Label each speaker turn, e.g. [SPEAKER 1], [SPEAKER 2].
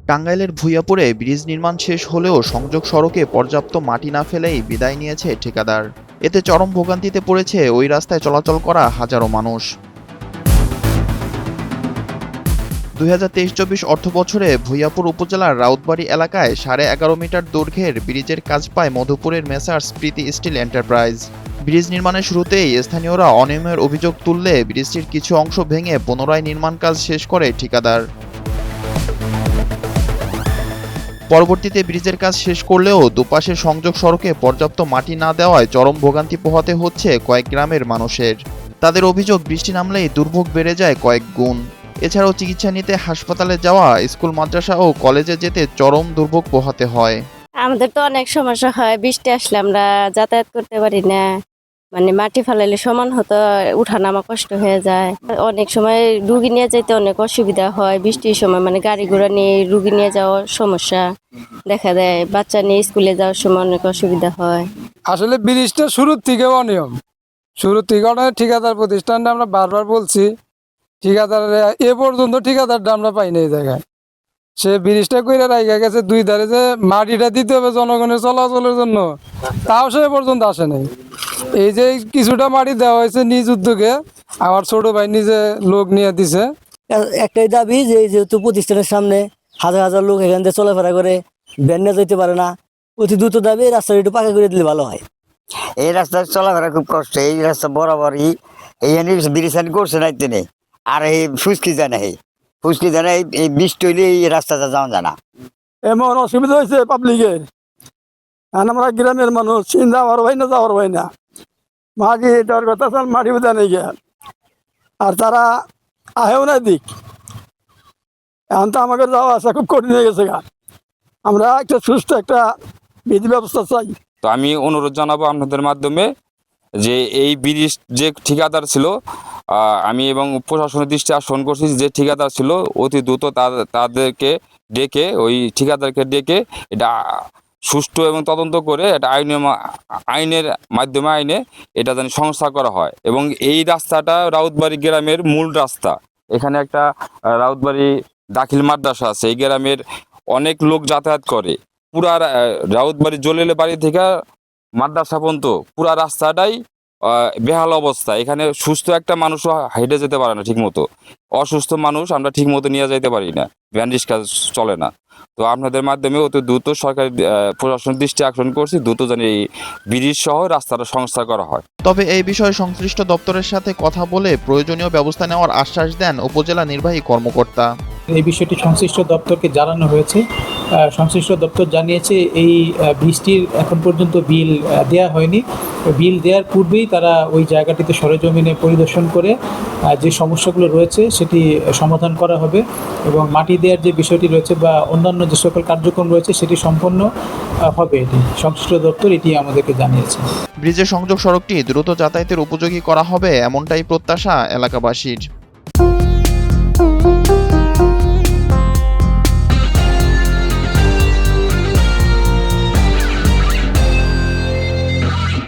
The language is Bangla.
[SPEAKER 1] টাঙ্গাইলের ভূঁইয়াপুরে ব্রিজ নির্মাণ শেষ হলেও সংযোগ সড়কে পর্যাপ্ত মাটি না ফেলেই বিদায় নিয়েছে ঠিকাদার। এতে চরম ভোগান্তিতে পড়েছে ওই রাস্তায় চলাচল করা হাজারো মানুষ। 2023-24 অর্থবছরে ভূঁইয়াপুর উপজেলার রাউতবাড়ী এলাকায় 11.5 মিটার দৈর্ঘ্যের ব্রিজের কাজ পায় মধুপুরের মেসার্স প্রীতি স্টিল এন্টারপ্রাইজ। ব্রিজ নির্মাণের শুরুতেই স্থানীয়রা অনিয়মের অভিযোগ তুললে ব্রিজটির কিছু অংশ ভেঙে পুনরায় নির্মাণ কাজ শেষ করে ঠিকাদার। পরবর্তীতে ব্রিজের কাজ শেষ করলেও দুপাশের সংযোগ সড়কে পর্যাপ্ত মাটি না দেওয়ায় চরম ভোগান্তি পোহাতে হচ্ছে কয়েক গ্রামের মানুষের। তাদের অভিযোগ, বৃষ্টি নামলেই দুর্ভোগ বেড়ে যায় কয়েক গুণ। এছাড়াও চিকিৎসা নিতে হাসপাতালে যাওয়া, স্কুল, মাদ্রাসা ও কলেজে যেতে চরম দুর্ভোগ পোহাতে হয়।
[SPEAKER 2] আমাদের তো অনেক সমস্যা হয়, বৃষ্টি আসলে আমরা যাতায়াত করতে পারি না। মানে মাটি ফেলাইলে সমান হতো, উঠানামা কষ্ট হয়ে যায়। অনেক সময় রুগী নিয়ে যেতে অনেক অসুবিধা হয়। বৃষ্টির সময় মানে গাড়ি ঘোড়া নিয়ে রুগী নিয়ে যাওয়ার সমস্যা দেখা দেয়। বাচ্চা নিয়ে স্কুলে যাওয়ার সময় অনেক অসুবিধা হয়।
[SPEAKER 3] আসলে ব্রিজটা শুরুর থেকে অনিয়ম, শুরুর থেকে ঠিকাদার প্রতিষ্ঠানটা আমরা বারবার বলছি, ঠিকাদার এ পর্যন্ত ঠিকাদারটা আমরা পাই না এই জায়গায়। সে ব্রিজটা কইরা রাইখা গেছে, দুই ধারে যে মাটিটা দিতে হবে জনগণের চলাচলের জন্য, তাও সে পর্যন্ত আসে নাই। এই যে কিছুটা মাটি দেওয়া হয়েছে নিজ উদ্যোগে, আমার ছোট ভাই নিজে লোক নিয়ে দিছে।
[SPEAKER 4] একটাই দাবি যে যেহেতু প্রতিষ্ঠানের সামনে হাজার হাজার লোক এখান থেকে চলাফেরা করে, ভ্যান নিয়ে যেতে পারে না, অতি দ্রুত দাবি রাস্তাটা একটু পাকা করে দিলে ভালো হয়।
[SPEAKER 5] এই রাস্তায় চলাফেরা খুব কষ্ট। এই রাস্তা বরাবরই এই ব্রিজ করছে না তিনি, আর এই ফুসকি যায় না, এই বৃষ্টি হইলে এই রাস্তাটা যাওয়া যায় না।
[SPEAKER 6] এমন অসুবিধা হয়েছে পাবলিকের, আমরা গ্রামের মানুষ চিন্তা যাওয়ার হয় না মাটি এটার কথা মাটি বোঝা নেই গে, আর তারা আহেও না দিক। এখন তো আমাকে যাওয়া আসা খুব কঠিন হয়ে গেছে। আমরা একটা সুস্থ একটা বিধি ব্যবস্থা চাই।
[SPEAKER 7] তো আমি অনুরোধ জানাবো আপনাদের মাধ্যমে যে এই ব্রিজ যে ঠিকাদার ছিল, আমি এবং প্রশাসনের দৃষ্টি আকর্ষণ করছি, যে ঠিকাদার ছিল অতি দ্রুত তাদেরকে ডেকে, ওই ঠিকাদারকে ডেকে এটা সুষ্ঠু এবং তদন্ত করে এটা আইনের মাধ্যমে এটা যেন সংস্থা করা হয়। এবং এই রাস্তাটা রাউতবাড়ী গ্রামের মূল রাস্তা। এখানে একটা রাউতবাড়ী দাখিল মাদ্রাসা আছে, এই গ্রামের অনেক লোক যাতায়াত করে। পুরা রাউতবাড়ী জলিলে বাড়ি থেকে মাদ্রাসা পর্যন্ত পুরা রাস্তাটাই বেহাল অবস্থা। এখানে সুস্থ একটা মানুষও হেঁটে যেতে পারে না ঠিক মতো, অসুস্থ মানুষ আমরা ঠিক মতো নিয়ে যেতে পারি না, ভ্যান রিক্সা চলে না। তো আপনাদের মাধ্যমে অতি দ্রুত সরকারি প্রশাসনের দৃষ্টি আকর্ষণ করছি, দ্রুত যেন এই ব্রিজ সহ রাস্তাটা সংস্কার করা হয়।
[SPEAKER 1] তবে এই বিষয়ে সংশ্লিষ্ট দপ্তরের সাথে কথা বলে প্রয়োজনীয় ব্যবস্থা নেওয়ার আশ্বাস দেন উপজেলা নির্বাহী কর্মকর্তা।
[SPEAKER 8] এই বিষয়টি সংশ্লিষ্ট দপ্তরকে জানানো হয়েছে। সংশ্লিষ্ট দপ্তর জানিয়েছে এই বৃষ্টির এখন পর্যন্ত বিল দেয়া হয়নি। বিল দেওয়ার পূর্বেই তারা ওই জায়গাটিতে সরেজমিনে পরিদর্শন করে যে সমস্যাগুলো রয়েছে সেটি সমাধান করা হবে, এবং মাটি দেওয়ার যে বিষয়টি রয়েছে বা অন্যান্য যে সকল কার্যক্রম রয়েছে সেটি সম্পন্ন হবে। এটি সংশ্লিষ্ট দপ্তর এটি আমাদেরকে জানিয়েছে।
[SPEAKER 1] ব্রিজের সংযোগ সড়কটি দ্রুত যাতায়াতের উপযোগী করা হবে, এমনটাই প্রত্যাশা এলাকাবাসীর।